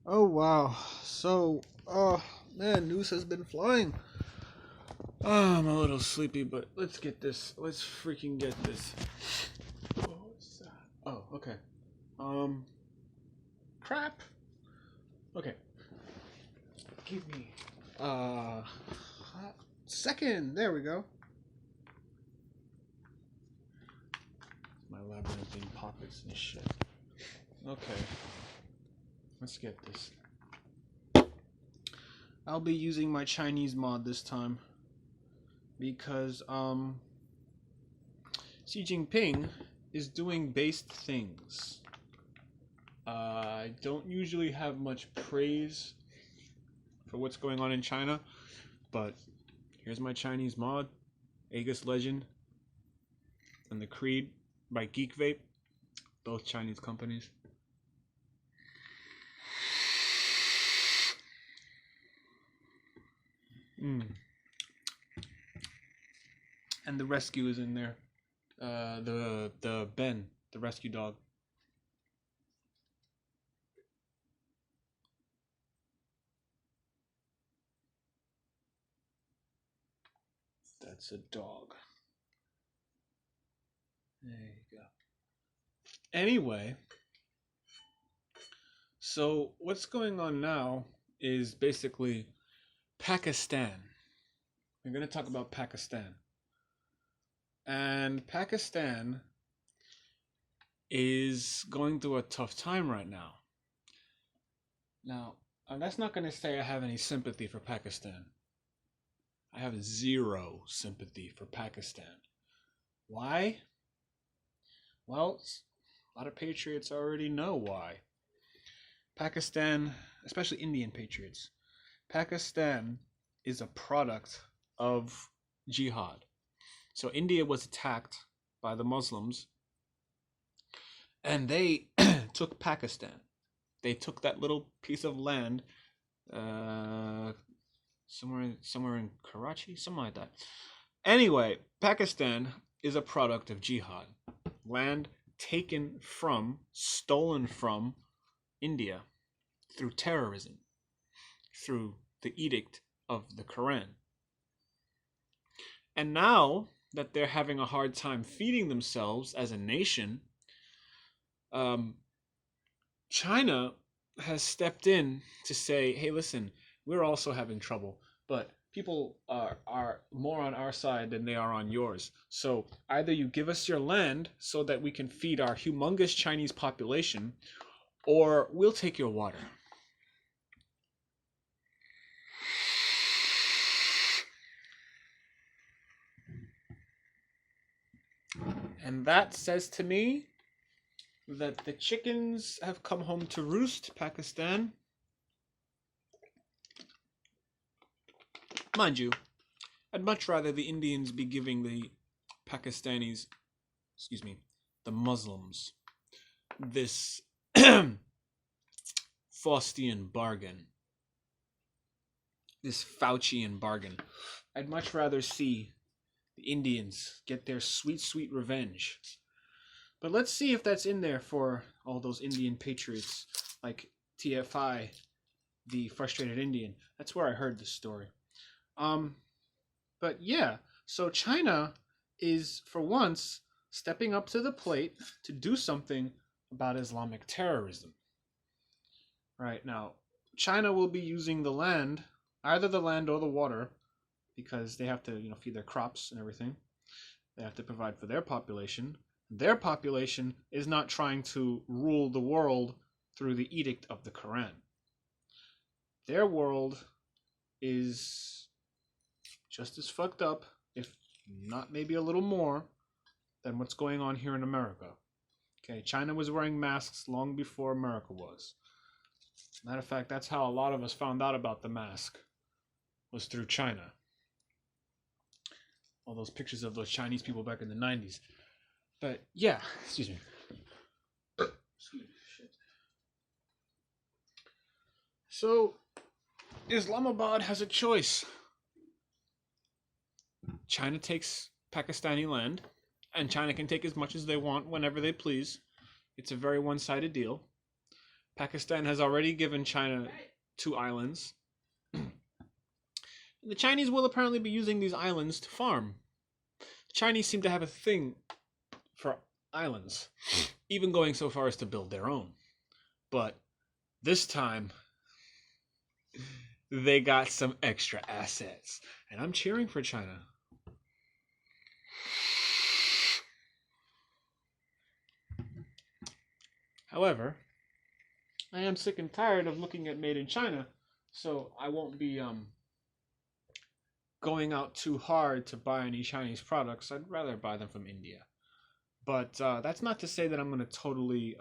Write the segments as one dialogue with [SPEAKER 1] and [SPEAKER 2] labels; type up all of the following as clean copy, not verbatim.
[SPEAKER 1] Oh wow. So, man, news has been flying. I'm a little sleepy, but let's get this. Let's freaking get this. What's that? Oh, okay. Um, crap. Okay. Give me hot second. There we go. My labyrinthine pockets and shit. Okay. Let's get this. I'll be using my Chinese mod this time because Xi Jinping is doing based things. I don't usually have much praise for what's going on in China, but here's my Chinese mod, Aegis Legend, and the Creed by Geek Vape, both Chinese companies. And the rescue is in there. The Ben, the rescue dog. That's a dog. There you go. Anyway, so what's going on now is basically Pakistan. We're going to talk about Pakistan. And Pakistan is going through a tough time right now. Now, that's not going to say I have any sympathy for Pakistan. I have zero sympathy for Pakistan. Why? Well, a lot of patriots already know why. Pakistan, especially Indian patriots, Pakistan is a product of jihad. So India was attacked by the Muslims, and they took Pakistan. They took that little piece of land, somewhere in Karachi, something like that. Anyway, Pakistan is a product of jihad. Land taken from, stolen from India through terrorism, through the edict of the Quran. And now that they're having a hard time feeding themselves as a nation, China has stepped in to say, hey, listen, we're also having trouble, but people are more on our side than they are on yours. So either you give us your land so that we can feed our humongous Chinese population, or we'll take your water. And that says to me that the chickens have come home to roost, Pakistan. Mind you, I'd much rather the Indians be giving the Pakistanis, the Muslims, this Faustian bargain, this Faucian bargain. I'd much rather see the Indians get their sweet, sweet revenge. But let's see if that's in there for all those Indian patriots like TFI, the frustrated Indian. That's where I heard this story. But yeah, so China is for once stepping up to the plate to do something about Islamic terrorism. Right now, China will be using the land, either the land or the water, because they have to, feed their crops and everything. They have to provide for their population. Their population is not trying to rule the world through the edict of the Quran. Their world is just as fucked up, if not maybe a little more, than what's going on here in America. Okay, China was wearing masks long before America was. Matter of fact, that's how a lot of us found out about the mask, was through China. All those pictures of those Chinese people back in the 90s. But yeah, excuse me. Shit. So, Islamabad has a choice. China takes Pakistani land, and China can take as much as they want whenever they please. It's a very one-sided deal. Pakistan has already given China 2 islands. The Chinese will apparently be using these islands to farm. The Chinese seem to have a thing for islands, even going so far as to build their own. But this time, they got some extra assets. And I'm cheering for China. However, I am sick and tired of looking at Made in China, so I won't be going out too hard to buy any Chinese products. I'd rather buy them from India. But that's not to say that I'm going to totally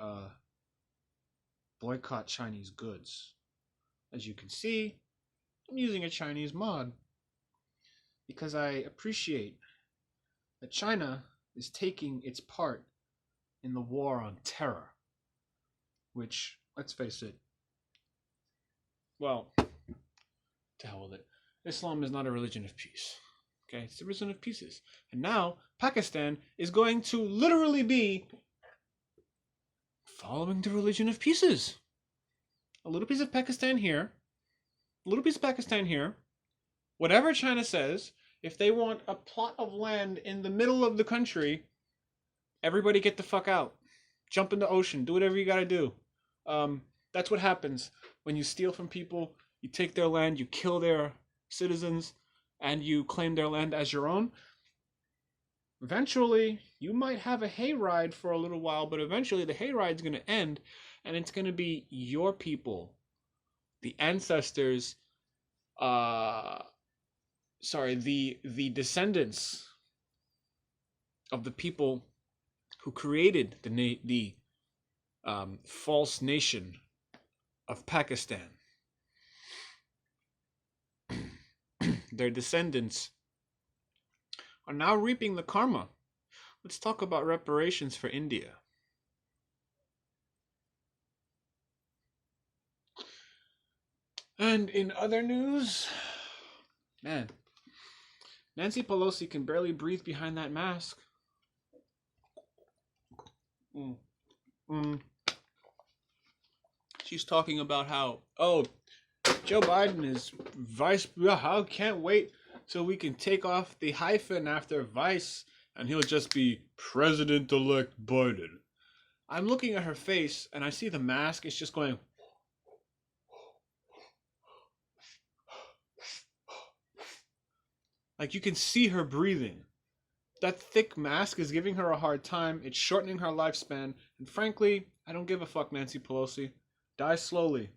[SPEAKER 1] boycott Chinese goods. As you can see, I'm using a Chinese mod because I appreciate that China is taking its part in the war on terror, which, let's face it, well, to hell with it. Islam is not a religion of peace. Okay, it's a religion of pieces. And now Pakistan is going to literally be following the religion of pieces. A little piece of Pakistan here, a little piece of Pakistan here. Whatever China says, if they want a plot of land in the middle of the country, everybody get the fuck out. Jump in the ocean. Do whatever you gotta do. That's what happens when you steal from people. You take their land, you kill their citizens, and you claim their land as your own. Eventually, you might have a hayride for a little while, but eventually the hayride's going to end, and it's going to be your people, the ancestors, the descendants of the people who created the false nation of Pakistan. Their descendants are now reaping the karma. Let's talk about reparations for India. And in other news, man, Nancy Pelosi can barely breathe behind that mask. She's talking about how, Joe Biden is vice. I can't wait till we can take off the hyphen after vice and he'll just be President-elect Biden. I'm looking at her face and I see the mask. It's just going. Like you can see her breathing. That thick mask is giving her a hard time. It's shortening her lifespan. And frankly, I don't give a fuck, Nancy Pelosi. Die slowly.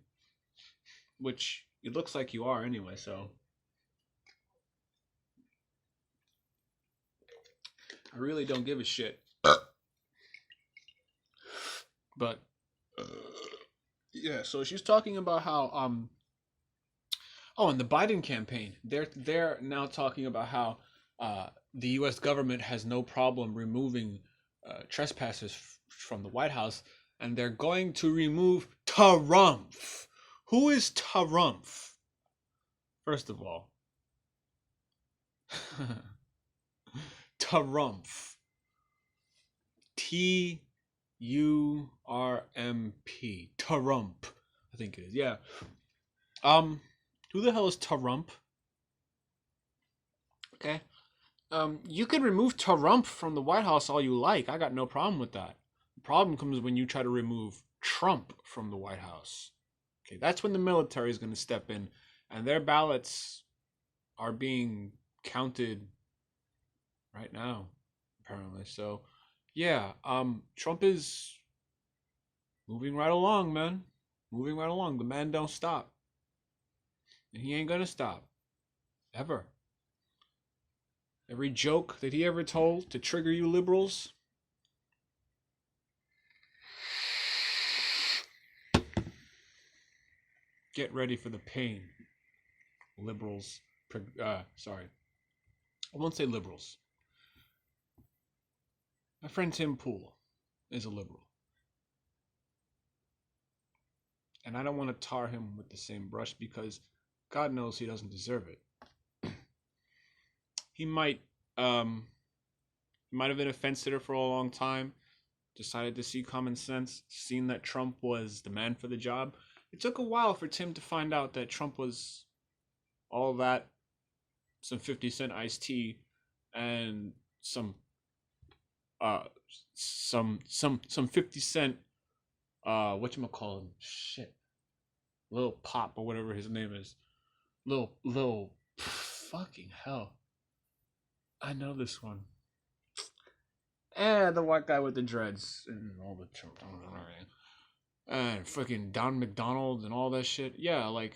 [SPEAKER 1] Which it looks like you are anyway, so. I really don't give a shit. But yeah, so she's talking about how and the Biden campaign, they're now talking about how the US government has no problem removing trespassers from the White House, and they're going to remove Trump. Who is Trump? First of all, Trump. T-U-R-M-P. Trump. I think it is. Yeah. Who the hell is Trump? Okay. You can remove Trump from the White House all you like. I got no problem with that. The problem comes when you try to remove Trump from the White House. Okay, that's when the military is going to step in, and their ballots are being counted right now, apparently. So, yeah, Trump is moving right along, man. Moving right along. The man don't stop. And he ain't gonna stop. Ever. Every joke that he ever told to trigger you liberals. Get ready for the pain. Liberals. Sorry. I won't say liberals. My friend Tim Pool is a liberal. And I don't want to tar him with the same brush because God knows he doesn't deserve it. He might have been a fence sitter for a long time, decided to see common sense, seen that Trump was the man for the job. It took a while for Tim to find out that Trump was all that, some 50 cent iced tea, and uh some 50 cent whatchamacallit, shit, Lil Pop or whatever his name is. Lil fucking hell. I know this one. And the white guy with the dreads and all the Trump and fucking Don McDonald and all that shit. Yeah, like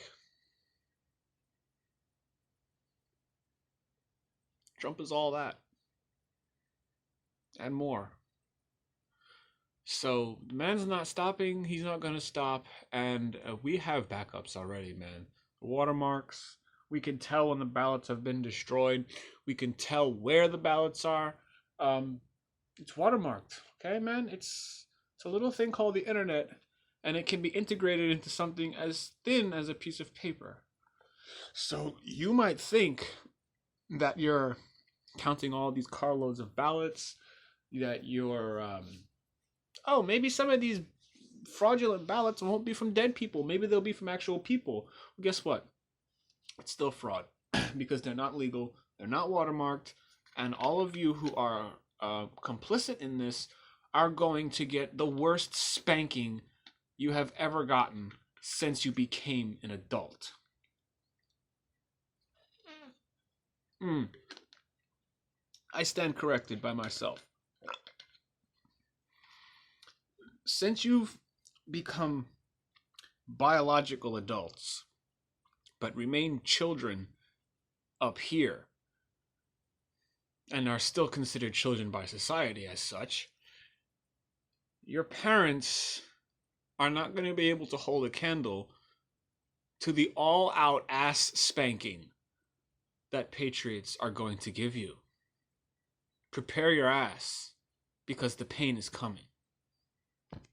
[SPEAKER 1] Trump is all that and more. So the man's not stopping. He's not gonna stop, and we have backups already, man. The watermarks. We can tell when the ballots have been destroyed. We can tell where the ballots are. It's watermarked. Okay, man. It's a little thing called the internet, and it can be integrated into something as thin as a piece of paper. So you might think that you're counting all these carloads of ballots, that you're oh, maybe some of these fraudulent ballots won't be from dead people. Maybe they'll be from actual people. Well, guess what? It's still fraud because they're not legal, they're not watermarked, and all of you who are complicit in this are going to get the worst spanking you have ever gotten since you became an adult. I stand corrected by myself. Since you've become biological adults, but remain children up here, and are still considered children by society as such, your parents are not going to be able to hold a candle to the all-out ass spanking that patriots are going to give you. Prepare your ass, because the pain is coming.